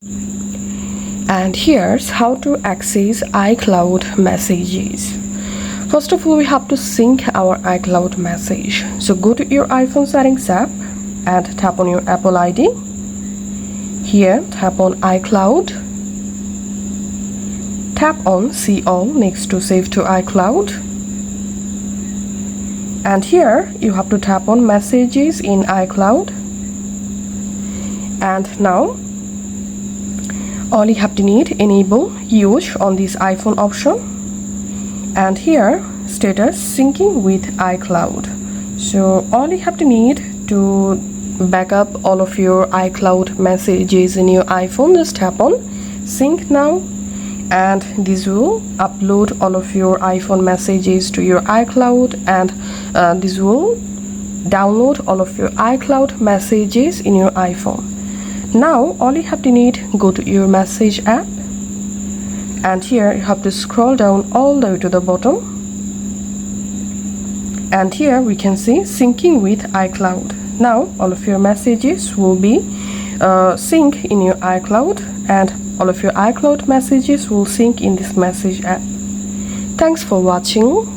And here's how to access iCloud messages. First of all, we have to sync our iCloud message. So go to your iPhone settings app and tap on your Apple ID. Here, tap on iCloud. Tap on See All next to Save to iCloud. And here, you have to tap on Messages in iCloud. And now, all you have to need, enable Use on this iPhone option. And here, status syncing with iCloud. So all you have to need to back up all of your iCloud messages in your iPhone, just tap on Sync Now, and this will upload all of your iPhone messages to your iCloud, and this will download all of your iCloud messages in your iPhone. Now all you have to need, go to your message app, and here you have to scroll down all the way to the bottom, and here we can see syncing with iCloud. Now all of your messages will be sync in your iCloud, and all of your iCloud messages will sync in this message app. Thanks for watching.